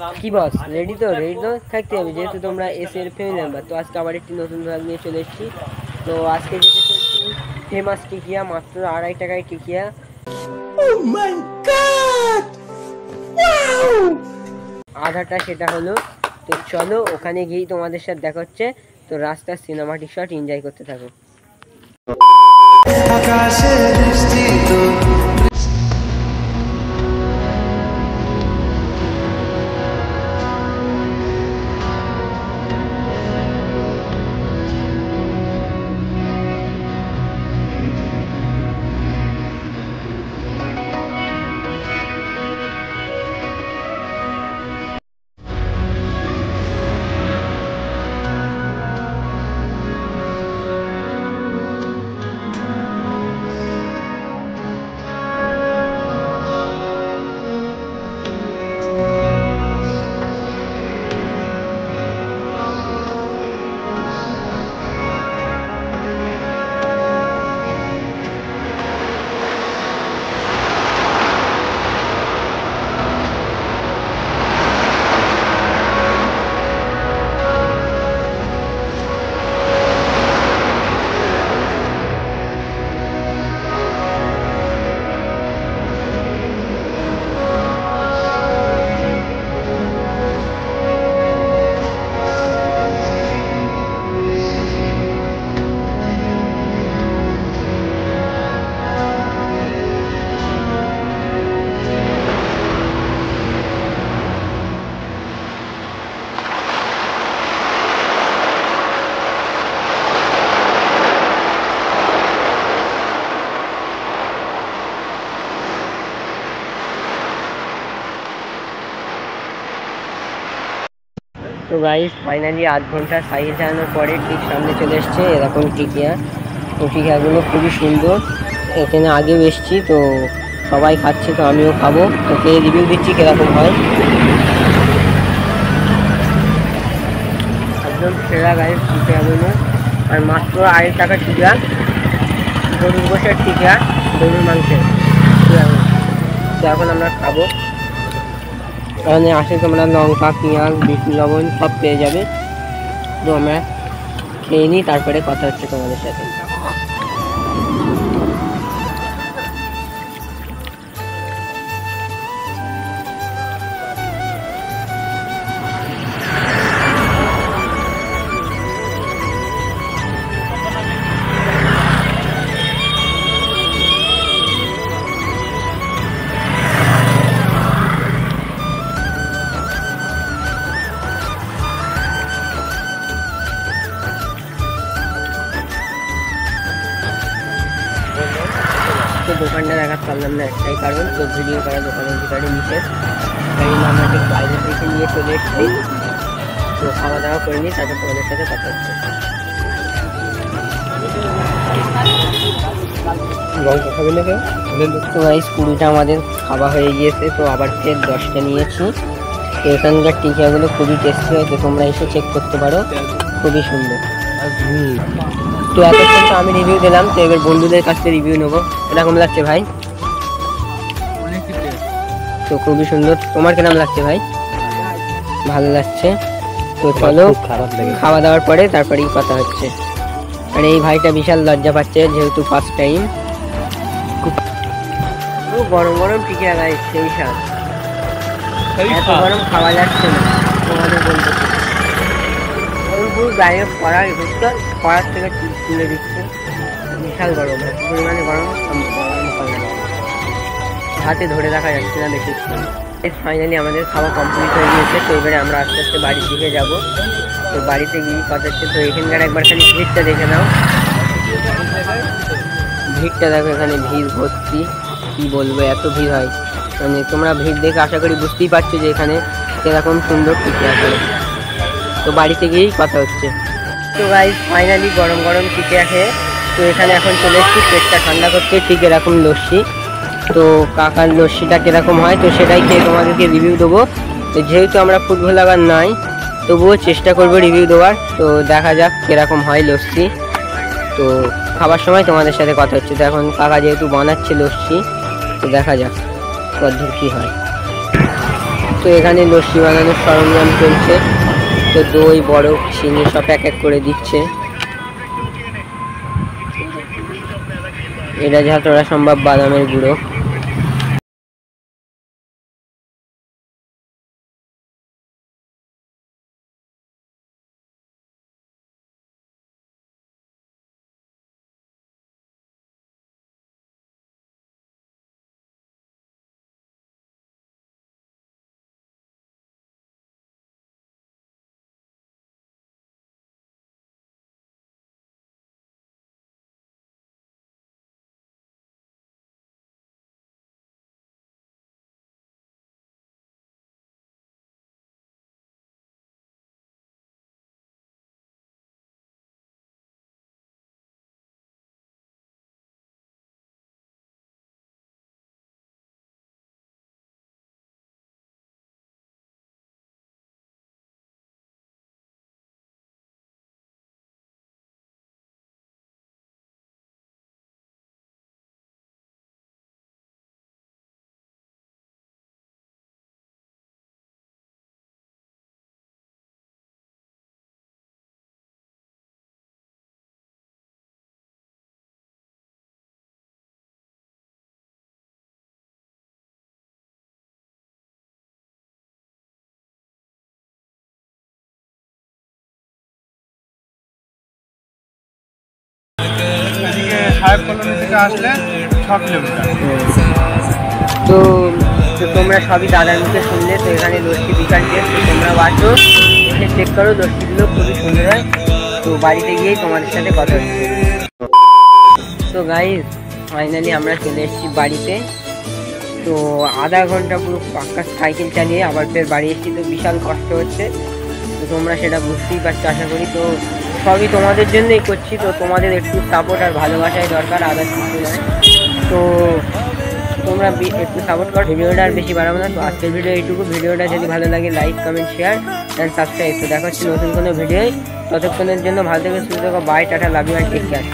কি বস রেডি তো থাকতে হবে, যেহেতু তোমরা এস এর ফ্যামিলি মেম্বার। তো আজকে আবার একটি নতুন ব্লগ নিয়ে চলে এসেছি। তো আজকে যেতে চলছি ফেমাস টিকিয়া, মাত্র 2.5 টাকায় টিকিয়া। আধাটা সেটা হলো। তো চলো ওখানে গিয়েই তোমাদের সাথে দেখা হচ্ছে। তো রাস্তার সিনেমাটিক শট এনজয় করতে থাকো। তো গাইস ফাইনালি 8 ঘন্টা সাইকেল চালানোর পরে ঠিক সামনে চলে এসছে এরকম টিকিয়া। তো টিকিয়াগুলো খুবই সুন্দর। এখানে আগেও এসছি, তো সবাই খাচ্ছে, তো আমিও খাবো। তো খেয়ে রিভিউ দিচ্ছি কিরকম হয়। একদম সেরা গাইস টিকিয়াগুলো। আর মাত্র 2.5 টাকা টিকিয়া, গরুর গোশের টিকিয়া, গরুর মাংসের। তো এখন আমরা খাবো। এখানে আসে তোমরা লঙ্কা, পেঁয়াজ, বিট লবণ সব পেয়ে যাবে। তো আমরা খেয়ে নিই, তারপরে কথা হচ্ছে তোমাদের সাথে। তো দোকানটা দেখাতে পারলাম না একটাই কারণ, তো ভিডিও করা দোকানের ভিতরে নিষেধ। তাই আমরা ঠিক বাইরে থেকে নিয়ে চলে এসেছি। তো খাওয়া দাওয়া করে নিই, তারপর তোমাদের সাথে কথা হচ্ছে। তো গাইস 20টা আমাদের খাওয়া হয়ে গিয়েছে। তো আবার ফের 10টা নিয়েছি। তো এখানকার টিকিয়াগুলো খুবই টেস্টি হয়, তো তোমরা এসে চেক করতে পারো, খুবই সুন্দর। তো এতক্ষণ তো আমি রিভিউ দিলাম, তো এবার বন্ধুদের কাছ থেকে রিভিউ নেবো। এরকম লাগছে ভাই? তো খুবই সুন্দর। তোমার কেমন লাগছে ভাই? ভালো লাগছে। তো চলো খাওয়া দাওয়ার পরে তারপরেই কথা হচ্ছে। আর এই ভাইটা বিশাল লজ্জা পাচ্ছে, যেহেতু ফার্স্ট টাইম। গরম গরম টিকিয়া গাইস, সেই স্বাদ। এত গরম খাওয়া যাচ্ছে না, তোমাদের বলতে। পুরো গায়ে কড়াই বুঝতে, কড়ার থেকে তুলে দিচ্ছে। বিশাল গরম, এত পরিমাণে গরম হাতে ধরে রাখা যাচ্ছে না বেশি। ফাইনালি আমাদের খাওয়া কমপ্লিট হয়ে গিয়েছে। তো এবারে আমরা আস্তে আস্তে বাড়ির দিকে যাব। তো বাড়িতে গিয়ে কথা হচ্ছে। তো এখানকার একবার খালি ভিড়টা দেখে নাও, ভিড়টা দেখো, এখানে ভিড় ভর্তি। কি বলবো, এত ভিড় হয়, মানে তোমরা ভিড় দেখে আশা করি বুঝতেই পারছো যে এখানে কিরকম সুন্দর টিকিয়া খেয়ে। তো বাড়িতে গিয়েই কথা হচ্ছে। তো গাইস ফাইনালি গরম গরম টিকিয়া খেয়ে তো এখানে এখন চলে এসেছি পেটটা ঠান্ডা করতে। ঠিক এরকম লস্যি। তো কাকার লস্যিটা কিরকম হয় তো সেটাই খেয়ে তোমাদেরকে রিভিউ দেবো। তো যেহেতু আমরা ফুটবল লাগার নাই, তবুও চেষ্টা করবো রিভিউ দেওয়ার। তো দেখা যাক কিরকম হয় লস্যি। তো খাবার সময় তোমাদের সাথে কথা হচ্ছে। তো এখন কাকা যেহেতু বানাচ্ছে লস্যি, তো দেখা যাক কতদূর কী হয়। তো তো এখানে লস্যি বানানোর সরঞ্জাম চলছে। তো দই, বরফ, চিনি সব এক এক করে দিচ্ছে। এটা যতটা সম্ভব বাদামের গুঁড়ো। সাহেব কলোনি থেকে আসলে 6 কিলোমিটার। তো তোমরা সবই দাদার মুখে শুনলে। তো এখানে লস্যি বিকাল টেস্ট, তোমরা বাঁচো, এসে চেক করো, লস্যিগুলো খুবই সুন্দর হয়। তো বাড়িতে গিয়েই তোমাদের সাথে কথা হচ্ছে। তো গাইস ফাইনালি আমরা চলে এসেছি বাড়িতে। তো আধা ঘন্টা পুরো পাক্কা সাইকেল চালিয়ে আবার ফের বাড়ি এসেছি। তো বিশাল কষ্ট হচ্ছে, তো তোমরা সেটা বুঝতেই পারছো আশা করি। তো সবই তোমাদের জন্যই করছি। তো তোমাদের একটু সাপোর্ট আর ভালোবাসাই দরকার, আদার কিছু নয়। তো তোমরা একটু সাপোর্ট করো। ভিডিওটা আর বেশি বাড়াবো না। তো আজকের ভিডিও এইটুকু। ভিডিওটা যদি ভালো লাগে like, comment, share and subscribe. তো দেখা হচ্ছে নতুন কোনো ভিডিওয়। ততক্ষণের জন্য ভালো থেকে সুস্থ থাকো। বাই, টাটা, love you and take care.